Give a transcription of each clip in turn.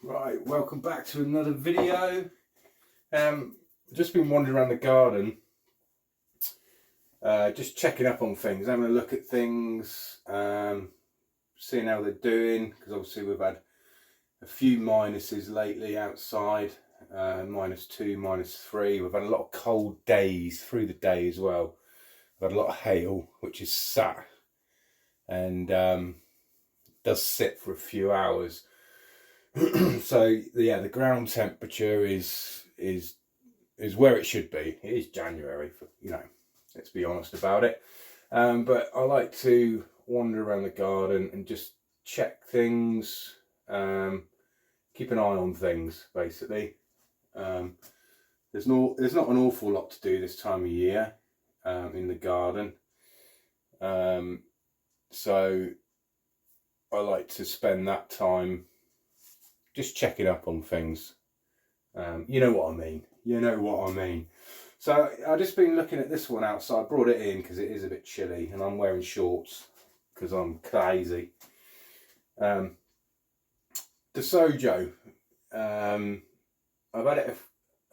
Right, welcome back to another video. Just been wandering around the garden, just checking up on things, having a look at things, seeing how they're doing, because obviously we've had a few minuses lately outside, -2, -3. We've had a lot of cold days through the day as well. We've had a lot of hail, which is sat and does sit for a few hours. So yeah, the ground temperature is where it should be. It is January, let's be honest about it. But I like to wander around the garden and just check things, keep an eye on things basically. There's not an awful lot to do this time of year in the garden, so I like to spend that time just checking up on things. You know what I mean. So I've just been looking at this one outside. I brought it in because it is a bit chilly and I'm wearing shorts because I'm crazy. Deshojo. I've had it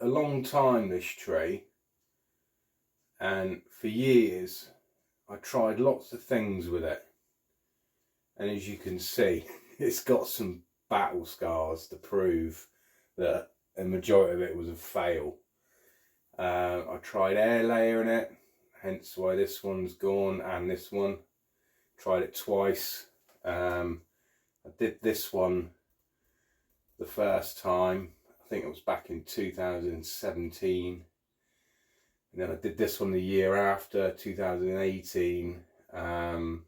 a long time, this tree, and for years I tried lots of things with it, and as you can see, it's got some battle scars to prove that a majority of it was a fail. I tried air layering it, hence why this one's gone, and this one. Tried it twice. I did this one the first time, I think it was back in 2017. And then I did this one the year after, 2018. And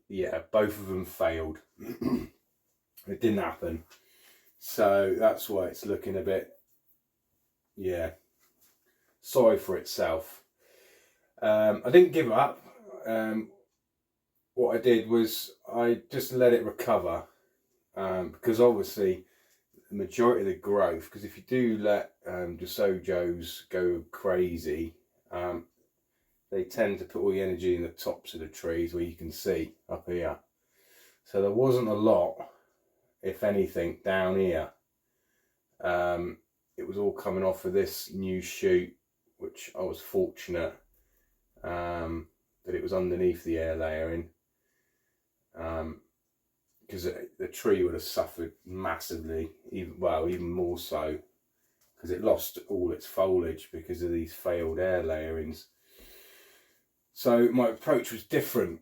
yeah, both of them failed. It didn't happen. So that's why it's looking a bit, sorry for itself. I didn't give up. What I did was I just let it recover, because obviously the majority of the growth, because if you do let deshojos go crazy, they tend to put all the energy in the tops of the trees, where you can see up here. So there wasn't a lot, if anything, down here. It was all coming off of this new shoot, which I was fortunate that it was underneath the air layering, because the tree would have suffered massively, even more so, because it lost all its foliage because of these failed air layerings. So my approach was different.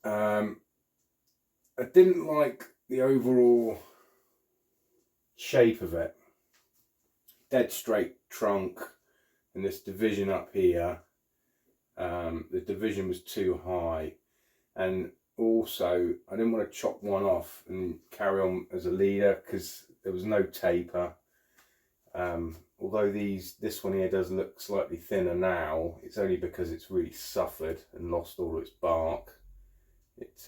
I didn't like the overall shape of it. Dead straight trunk, and this division up here, the division was too high, and also I didn't want to chop one off and carry on as a leader because there was no taper. Although this one here does look slightly thinner now, it's only because it's really suffered and lost all its bark. It's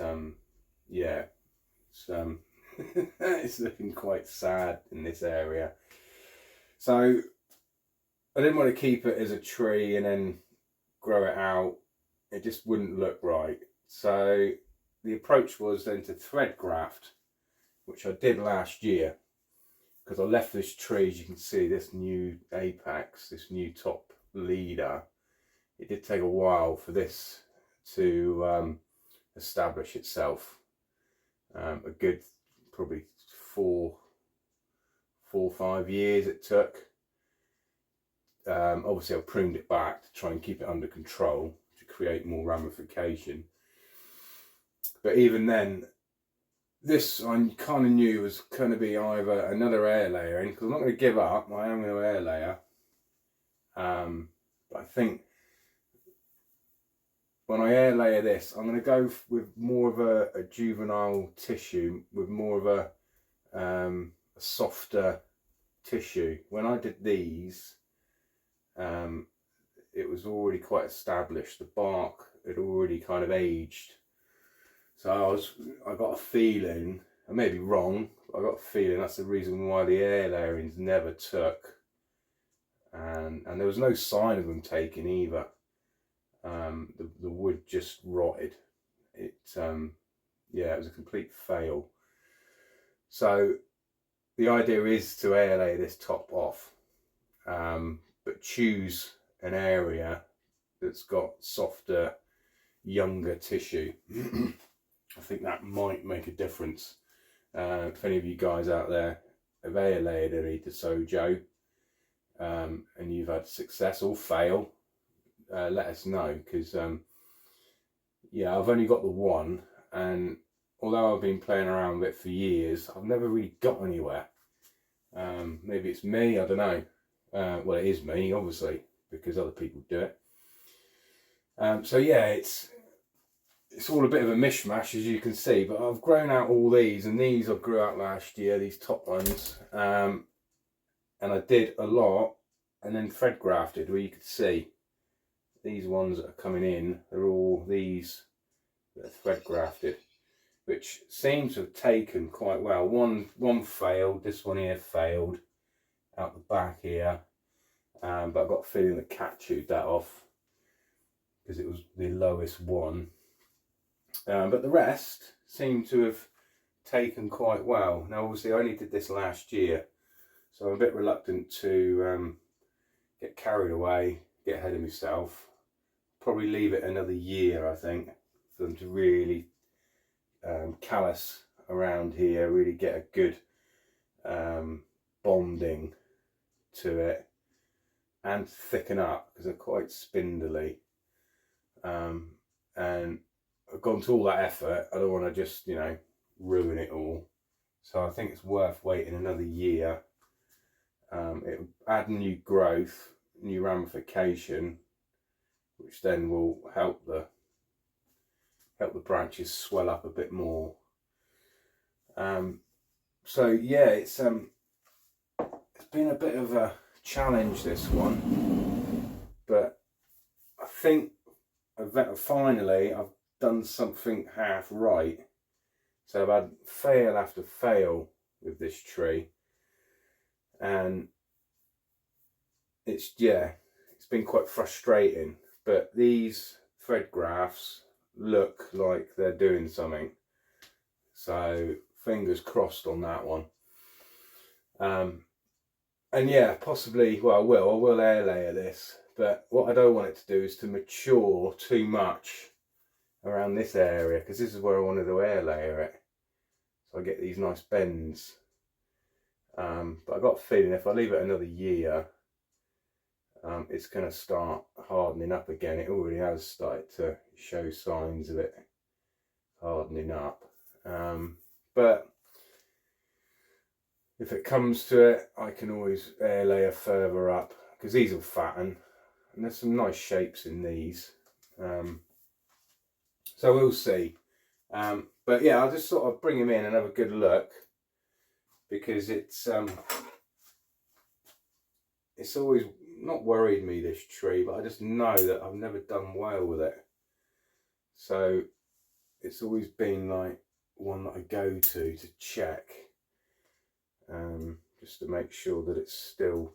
it's looking quite sad in this area. So I didn't want to keep it as a tree and then grow it out. It just wouldn't look right. So the approach was then to thread graft, which I did last year, because I left this tree, as you can see, this new apex, this new top leader. It did take a while for this to establish itself. A good probably 4 or 5 years it took. Obviously I pruned it back to try and keep it under control to create more ramification. But even then, this I kind of knew was going to be either another air layering, because I'm not going to give up. I am going to air layer. But I think when I air layer this, I'm going to go with more of a juvenile tissue, with more of a softer tissue. When I did these, it was already quite established. The bark had already kind of aged. So I got a feeling, I may be wrong, but I got a feeling that's the reason why the air layerings never took. And there was no sign of them taking either. The wood just rotted. It was a complete fail. So the idea is to airlay this top off, but choose an area that's got softer, younger tissue. I think that might make a difference. If any of you guys out there have airlaid any deshojo and you've had success or fail, let us know, because yeah, I've only got the one, and although I've been playing around with it for years, I've never really got anywhere. Maybe it's me, I don't know. Well, it is me, obviously, because other people do it. So yeah, it's all a bit of a mishmash, as you can see, but I've grown out all these, and these I grew out last year, these top ones, and I did a lot, and then thread grafted, where you could see these ones that are coming in, they're all these that are thread grafted, which seems to have taken quite well. One failed, this one here failed out the back here, but I've got a feeling the cat chewed that off because it was the lowest one. But the rest seem to have taken quite well. Now obviously I only did this last year, so I'm a bit reluctant to get carried away, get ahead of myself. Probably leave it another year, I think, for them to really callus around here, really get a good bonding to it and thicken up, because they're quite spindly. And I've gone to all that effort, I don't want to just, you know, ruin it all. So I think it's worth waiting another year. It will add new growth, new ramification, which then will help the branches swell up a bit more. So yeah, it's been a bit of a challenge, this one, but I think finally I've done something half right. So I've had fail after fail with this tree, and it's been quite frustrating, but these thread grafts look like they're doing something, so fingers crossed on that one. And yeah, possibly, well, I will air layer this, but what I don't want it to do is to mature too much around this area, because this is where I wanted to air layer it, so I get these nice bends. But I've got a feeling if I leave it another year, it's going to start hardening up again. It already has started to show signs of it hardening up. But if it comes to it, I can always air layer further up, because these will fatten, and there's some nice shapes in these. So we'll see. But yeah, I'll just sort of bring them in and have a good look, because it's always not worried me, this tree, but I just know that I've never done well with it. So it's always been like one that I go to check, just to make sure that it's still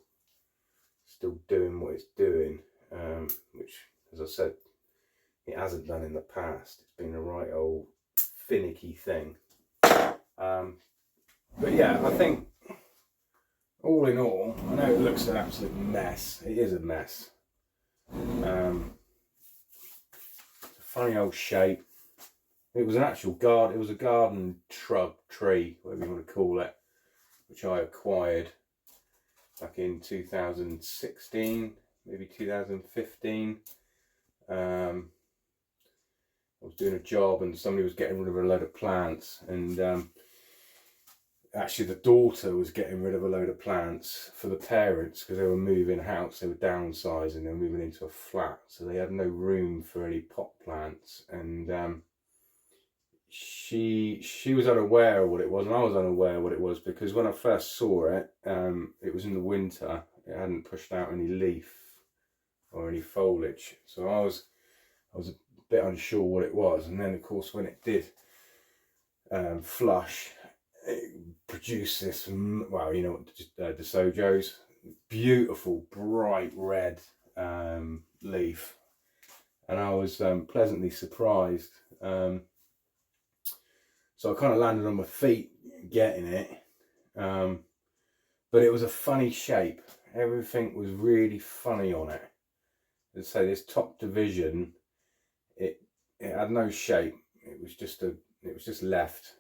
doing what it's doing, which, as I said, it hasn't done in the past. It's been a right old finicky thing. But yeah, I think all in all, I know it looks an absolute mess. It is a mess. It's a funny old shape. It was an actual garden. It was a garden shrub, tree, whatever you want to call it, which I acquired back in 2016, maybe 2015. I was doing a job and somebody was getting rid of a load of plants, and actually the daughter was getting rid of a load of plants for the parents, because they were moving house, they were downsizing, they were moving into a flat, so they had no room for any pot plants. And she was unaware of what it was, and I was unaware of what it was, because when I first saw it, it was in the winter. It hadn't pushed out any leaf or any foliage, so I was a bit unsure what it was. And then of course when it did flush, it produced this, well, you know, deshojo's beautiful bright red leaf, and I was pleasantly surprised. So I kind of landed on my feet, getting it. But it was a funny shape. Everything was really funny on it. Let's say this top division, it had no shape. It was just left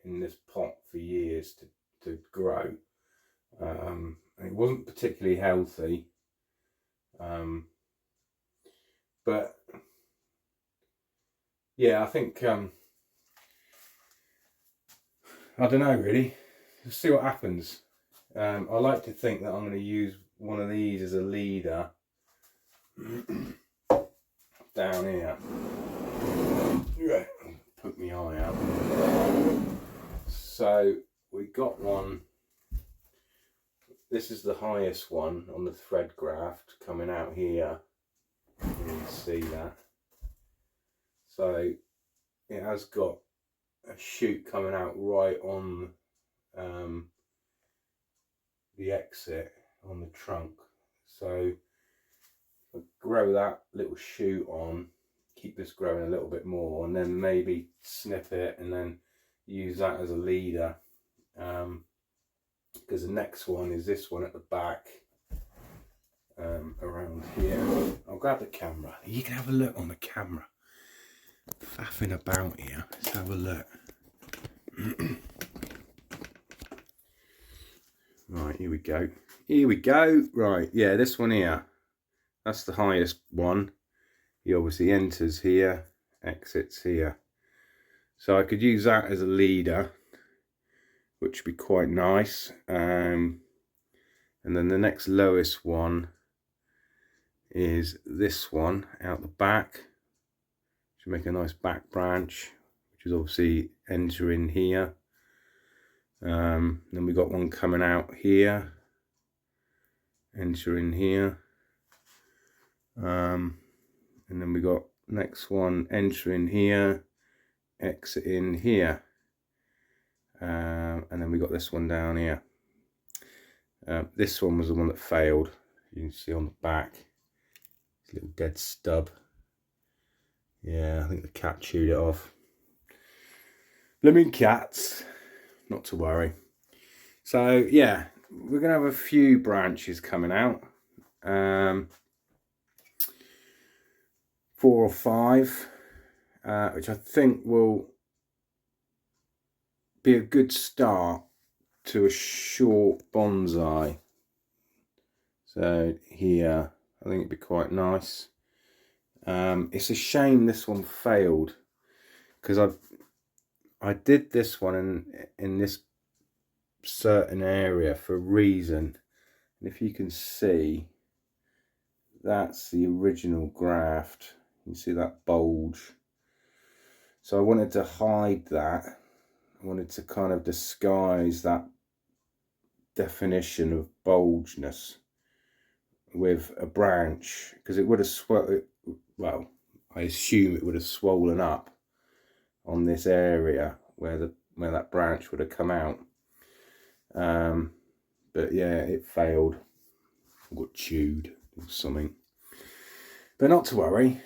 in this pot for years to grow. It wasn't particularly healthy. But yeah, I think I don't know really. We'll see what happens. I like to think that I'm going to use one of these as a leader down here. Put my eye out. So we got one. This is the highest one on the thread graft coming out here. You can see that. So it has got a shoot coming out right on the exit on the trunk. So I'll grow that little shoot on, keep this growing a little bit more, and then maybe snip it and then use that as a leader. Because the next one is this one at the back, around here. I'll grab the camera. You can have a look on the camera. Faffing about here. Let's have a look. Right, here we go. Here we go. Right, yeah, this one here. That's the highest one. He obviously enters here, exits here. So I could use that as a leader, which would be quite nice. And then the next lowest one is this one out the back. Should make a nice back branch, which is obviously entering here. Then we got one coming out here, entering here. And then we got next one entering here, exiting here. And then we got this one down here. This one was the one that failed. You can see on the back, this little dead stub. Yeah, I think the cat chewed it off. Blooming cats, not to worry. So yeah, we're gonna have a few branches coming out. 4 or 5, which I think will be a good start to a short bonsai. So here, I think it'd be quite nice. It's a shame this one failed, because I did this one in this certain area for a reason. And if you can see, that's the original graft. You can see that bulge. So I wanted to hide that. I wanted to kind of disguise that definition of bulgeness with a branch, because it would have well, I assume it would have swollen up on this area where that branch would have come out. But yeah, it failed. I got chewed or something. But not to worry.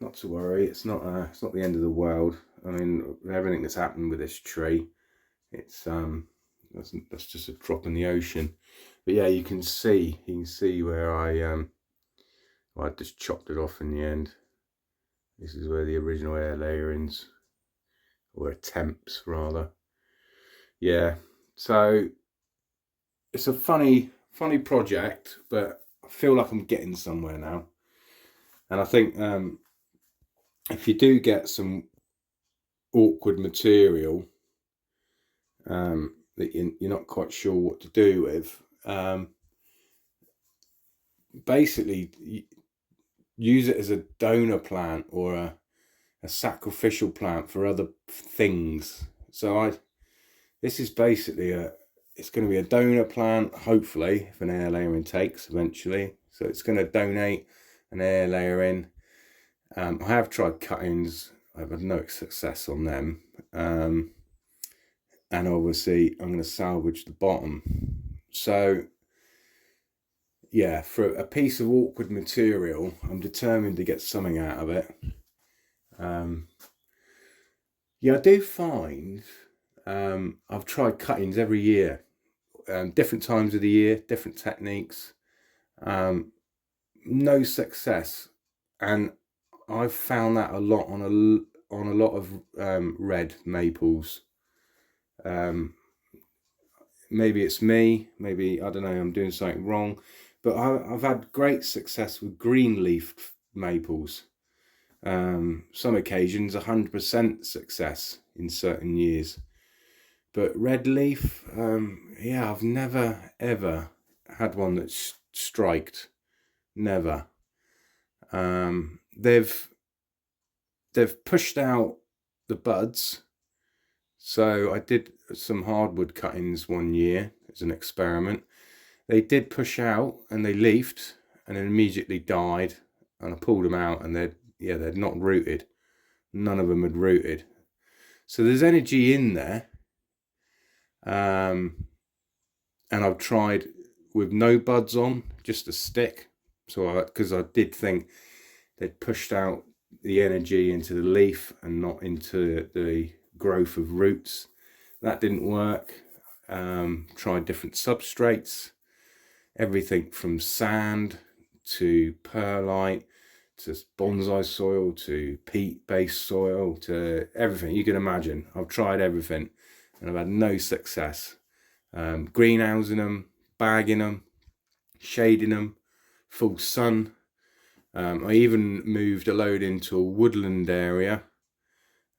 Not to worry. It's not the end of the world. I mean, everything that's happened with this tree, it's that's just a drop in the ocean. But yeah, you can see where I just chopped it off in the end. This is where the original air layerings, or attempts rather. Yeah, so it's a funny project, but I feel like I'm getting somewhere now. And I think if you do get some awkward material that you're not quite sure what to do with, basically use it as a donor plant or a sacrificial plant for other things. So this is basically it's going to be a donor plant, hopefully, if an air layering takes eventually. So it's going to donate an air layer in. I have tried cuttings. I've had no success on them. And obviously I'm going to salvage the bottom. So yeah, for a piece of awkward material, I'm determined to get something out of it. Yeah, I do find I've tried cuttings every year, different times of the year, different techniques, no success. And I've found that a lot on a lot of red maples. Maybe it's me, maybe, I don't know, I'm doing something wrong, but I've had great success with green leaf maples. Some occasions 100% success in certain years, but red leaf, yeah, I've never ever had one that's striked. Never. They've pushed out the buds. So I did some hardwood cuttings one year as an experiment. They did push out and they leafed and then immediately died, and I pulled them out and they'd not rooted. None of them had rooted. So there's energy in there. And I've tried with no buds on, just a stick. So because I did think they'd pushed out the energy into the leaf and not into the growth of roots. That didn't work. Tried different substrates, everything from sand to perlite to bonsai soil to peat based soil to everything you can imagine. I've tried everything and I've had no success. Greenhousing them, bagging them, shading them, full sun. I even moved a load into a woodland area,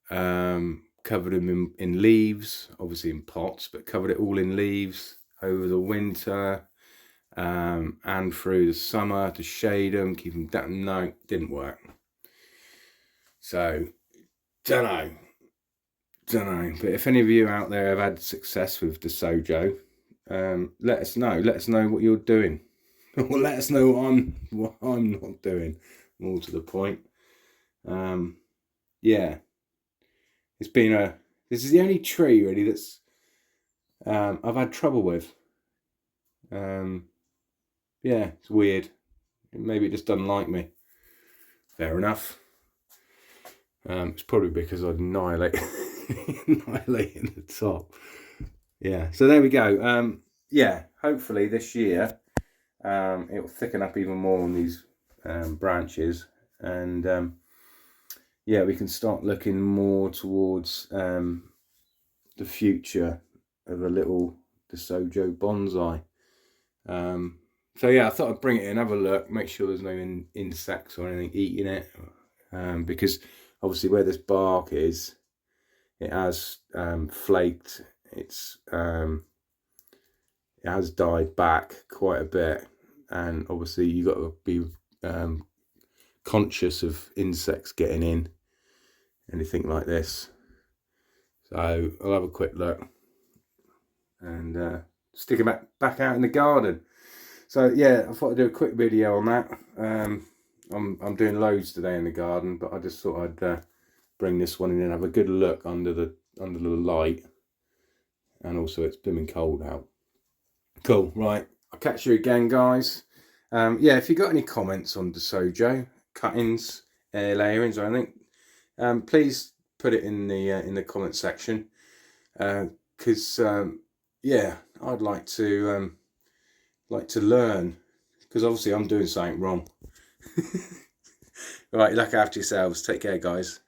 covered them in leaves, obviously in pots, but covered it all in leaves over the winter and through the summer to shade them, keep them down. No, didn't work. So, don't know. But if any of you out there have had success with deshojo, let us know. Let us know what you're doing. Or let us know what I'm not doing. More to the point. Yeah. It's been this is the only tree really that's I've had trouble with. Yeah, it's weird. Maybe it just doesn't like me. Fair enough. It's probably because I'd annihilating the top. Yeah, so there we go. Yeah, hopefully this year it will thicken up even more on these branches, and yeah, we can start looking more towards the future of a little deshojo bonsai. So yeah, I thought I'd bring it in, have a look, make sure there's no insects or anything eating it, because obviously where this bark is, it has flaked. It has died back quite a bit, and obviously you got to be conscious of insects getting in, anything like this. So I'll have a quick look and stick it back out in the garden. So yeah, I thought I'd do a quick video on that. I'm doing loads today in the garden, but I just thought I'd bring this one in and have a good look under the light. And also it's blooming cold out. Cool, right, I'll catch you again, guys. Yeah, if you got any comments on deshojo, cuttings, air layerings or anything, please put it in the comment section, because yeah, I'd like to learn, because obviously I'm doing something wrong. Right, look after yourselves. Take care, guys.